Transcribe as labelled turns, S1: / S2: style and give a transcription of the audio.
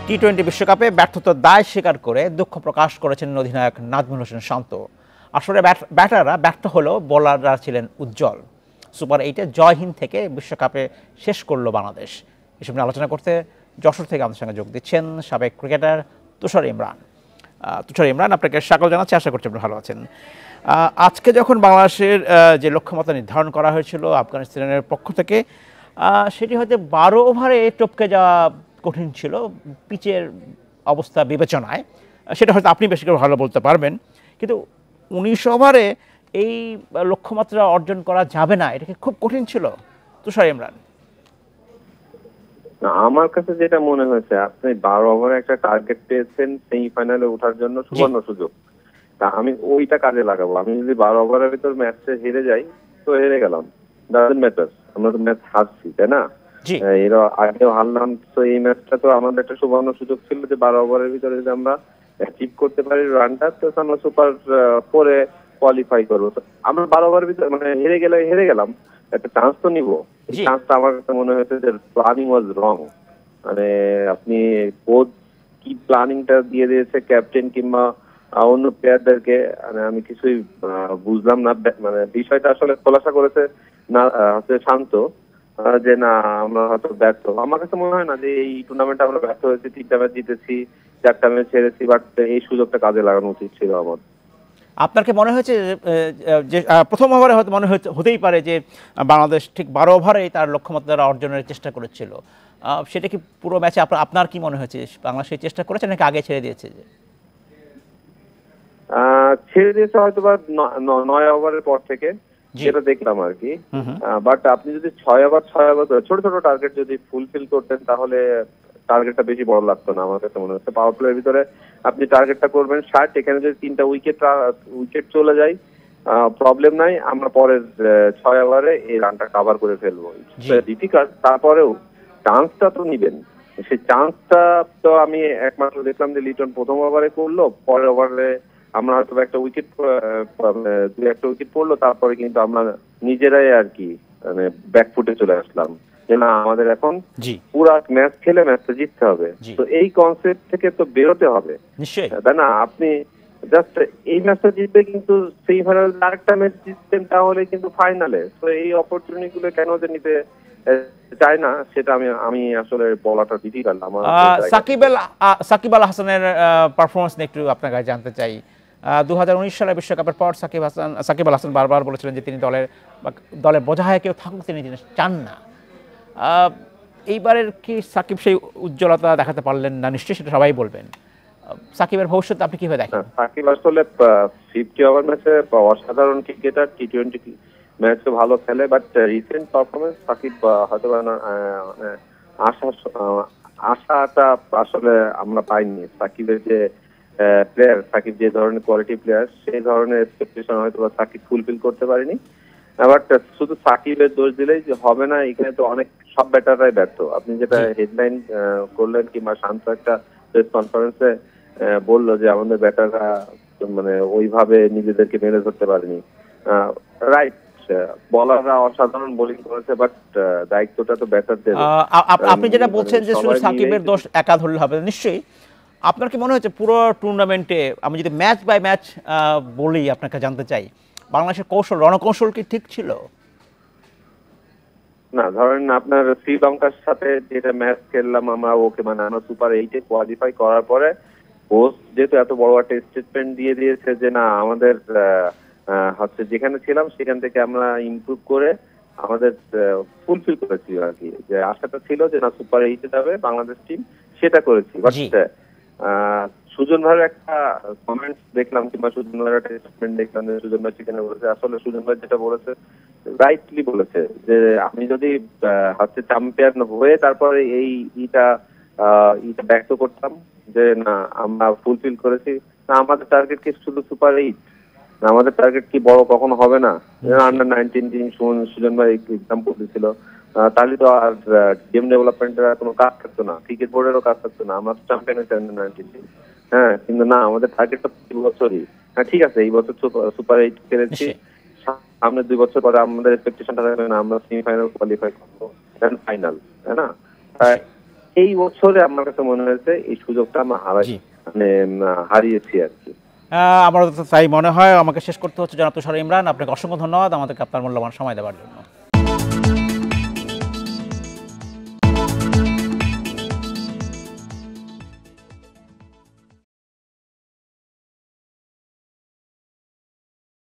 S1: টি-20 বিশ্বকাপে ব্যর্থতার দায় স্বীকার করে দুঃখ প্রকাশ করেছেন অধিনায়ক নাজমুল হোসেন শান্ত। আসলে ব্যাটাররা ব্যর্থ হলেও বোলাররা ছিলেন উজ্জ্বল। সুপার 8-এ জয়হীন থেকে বিশ্বকাপে শেষ করলো বাংলাদেশ। এসব নিয়ে আলোচনা করতে যশোর থেকে আমাদের সঙ্গে যোগ দিচ্ছেন সাবেক ক্রিকেটার তুষার ইমরান। তুষার ইমরান, আপনাকে স্বাগত জানাচ্ছি, আশা করছি আপনি ভালো আছেন। আজকে যখন বাংলাদেশের যে লক্ষ্যমাত্রা নির্ধারণ করা হয়েছিল আফগানিস্তানের পক্ষ থেকে, সেটি হয়তো 12 ওভারে টপকে যাওয়া কঠিন ছিল পিচের অবস্থা বিবেচনায়, সেটা হয়তো আপনি বেশি করে ভালো বলতে পারবেন। কিন্তু 19 ওভারে এই লক্ষ্যমাত্রা অর্জন করা যাবে না, এটা কি খুব কঠিন ছিল তুষার ইমরান?
S2: আমার কাছে যেটা মনে হয়েছে, আপনি 12 ওভারে একটা টার্গেট পেয়েছেন সেমিফাইনালে ওঠার জন্য, সুবর্ণ সুযোগ। তা আমি ওইটা কাজে লাগাবো। আমি যদি 12 ওভারের ভিতর ম্যাচে হেরে যাই তো হেরে গেলাম, ডাজন্ট ম্যাটার, আমরা তো ম্যাচ হারছি, তাই না? এর আগেও হারলাম, তো এই ম্যাচটা তো আমাদের একটা সুবর্ণ সুযোগ ছিল যে 12 ওভারের ভিতরে যদি আমরা অ্যাচিভ করতে পারি রানটা, তো আমরা সুপার 4-এ কোয়ালিফাই করবো। আমরা 12 ওভারের ভিতরে মানে হেরে গেলাম, একটা চান্স তো নিবো। এই চান্সটা আমার কাছে মনে হয়েছে যে প্ল্যানিং ওয়াজ রং। মানে আপনি কোচ কি প্ল্যানিংটা দিয়ে দিয়েছে ক্যাপ্টেন কিংবা অন্য প্লেয়ারদেরকে, মানে আমি কিছুই বুঝলাম না। মানে বিষয়টা আসলে খোলাসা করেছে না হচ্ছে শান্ত, যে না আমরা হয়তো ব্যর্থ। আমার কাছে মনে হয় না যে এই টুর্নামেন্টে আমরা ব্যর্থ হয়েছি। 3টা ম্যাচ জিতেছি, 4টা ম্যাচ হেরেছি, বাট এই সুযোগটা কাজে লাগানো উচিত ছিল আমার।
S1: আপনার কি মনে হয়েছে যে প্রথম ওভারে হয়তো মনে হতেই পারে যে বাংলাদেশ ঠিক 12 ওভারেই তার লক্ষ্যমাত্রা অর্জনের চেষ্টা করেছিল, সেটা কি পুরো ম্যাচে আপনার কি মনে হয়েছে বাংলাদেশ সেই চেষ্টা করেছে নাকি আগে ছেড়ে দিয়েছে?
S2: ছেড়ে দিয়েছে হয়তো বা 9 ওভারের পর থেকে, যেটা দেখলাম আর কি। বাট আপনি যদি 6 ওভার ছোট ছোট টার্গেট যদি ফুলফিল করতেন তাহলে টার্গেটটা বেশি বড় লাগতো না। আমার কাছে মনে হচ্ছে পাওয়ার প্লের ভিতরে আপনি টার্গেটটা করবেন 60, এখানে যদি 3টা উইকেট চলে যায় প্রবলেম নাই, আমরা পরের 6 ওভারে এই রানটা কভার করে ফেলবো। ডিফিকাল্ট, তারপরেও চান্সটা তো নিবেন। সেই চান্সটা তো আমি একমাত্র দেখলাম যে লিটন প্রথম ওভারে করলো, পরের ওভারে আমরা হয়তো একটা উইকেট পড়লো, তারপরে কিন্তু আমরা নিজেরাই আর কি মানে ব্যাকফুটে চলে আসলাম যে না আমাদের এখন পুরো ম্যাচ খেলে ম্যাচটা জিততে হবে। তো এই কনসেপ্ট থেকে তো বেরোতে হবে, তাই না? আপনি জাস্ট এই ম্যাচটা জিতবে, কিন্তু সেমিফাইনাল আরেকটা ম্যাচ জিততেন তাহলে কিন্তু ফাইনালে। তো এই অপরচুনিটি গুলো কেন যে নিতে চায় না, সেটা আমি আসলে বলাটা ডিফিকাল্ট। আমার
S1: সাকিব আল হাসানের পারফরমেন্স নিয়ে একটু আপনার কাছে জানতে চাই। 2019 সালের বিশ্বকাপের পর সাকিব আল হাসান বারবার বলেছিলেন যে তিনি দলের বোঝা হয়ে কেউ থাকুক তিনি চান না। এইবারের কি সাকিব সেই উজ্জ্বলতা দেখাতে পারলেন না? নিশ্চয়ই সেটা সবাই বলবেন। সাকিবের ভবিষ্যৎ আপনি কিভাবে দেখেন?
S2: সাকিব আসলে 50 ওভার ম্যাচে অসাধারণ ক্রিকেটার, টি-20 ম্যাচে ভালো খেলে, বাট রিসেন্ট পারফরমেন্স সাকিব হয়তো আশাটা আসলে আমরা পাইনি। সাকিবের যে প্লেয়ার, সাকিব যে ধরনের কোয়ালিটি প্লেয়ার, সেই ধরনের এক্সপেকটেশন হয়তো সাকিব ফুলফিল করতে পারেনি। বাট শুধু সাকিবের দোষ দিলেই যে হবে না, এখানে তো অনেক সব ব্যাটাররাই ব্যর্থ। আপনি যেটা হেডলাইন করলেন কিংবা শান্ত একটা প্রেস কনফারেন্সে বললো যে আমাদের ব্যাটাররা মানে ওইভাবে নিজেদেরকে মেরে ধরতে পারেনি। রাইট, বলাররা অসাধারণ বোলিং করেছে, বাট দায়িত্বটা তো ব্যাটারদের।
S1: আপনি যেটা বলছেন যে শুধু সাকিবের দোষ একা ধরলে হবে, নিশ্চয়ই আপনার কি মনে হচ্ছে পুরো টুর্নামেন্টে আমি যদি ম্যাচ বাই ম্যাচ বলি, আপনাকে জানতে চাই বাংলাদেশের রণকৌশল কি ঠিক ছিল?
S2: না, ধরেন আপনার শ্রীলঙ্কার সাথে যেটা ম্যাচ খেললাম আমরা, ওকে মানে আমরা সুপার 8-এ কোয়ালিফাই করার পরে কোচ যেহেতু এত বড় একটা স্টেটমেন্ট দিয়ে দিয়েছে যে না আমাদের হচ্ছে যেখানে ছিলাম সেখান থেকে আমরা ইমপ্রুভ করে আমাদের ফুলফিল করেছি আর কি। যে আশাটা ছিল যে না সুপার 8-এ যাবে বাংলাদেশ টিম, সেটা করেছি। বাট সুজন ভাইয়ের একটা কমেন্টস দেখলাম কিংবা সুজন ভাইয়ের একটা স্টেটমেন্ট দেখলাম, সুজন ভাই সেখানে বলেছে, আসলে সুজন ভাই যেটা বলেছে রাইটলি বলেছে যে আমি যদি হচ্ছে চ্যাম্পিয়ন হয়ে তারপরে এইটা ব্যক্ত করতাম যে না আমরা ফুলফিল করেছি, না আমাদের টার্গেট কি শুধু সুপার 8, না আমাদের টার্গেট কি বড় কখনো হবে না? আন্ডার 19 টিম সুজন ভাই এক্সাম্পল দিয়েছিল, তাহলে তো আর গেম ডেভেলপমেন্টের কোনো কাজ থাকতো না, ক্রিকেট বোর্ডেরও কাজ থাকতো না, আমরা চ্যাম্পিয়ন হয়েছি আন্ডার 19 টিম। হ্যাঁ, কিন্তু না আমাদের টার্গেটটা প্রতি বছরই। হ্যাঁ ঠিক আছে, এই বছর সুপার 8 খেলেছি, সামনে 2 বছর পরে আমাদের এক্সপেকটেশনটা থাকবে না আমরা সেমিফাইনাল কোয়ালিফাই করবো, দেন ফাইনাল, তাই না? এই বছরে আমার কাছে মনে হয়েছে এই সুযোগটা আমরা হারিয়েছি আর কি।
S1: আমার তাই মনে হয়। আমাকে শেষ করতে হচ্ছে। জনাব তুষার ইমরান, আপনাকে অসংখ্য ধন্যবাদ আমাদেরকে আপনার মূল্যবান সময় দেওয়ার জন্য।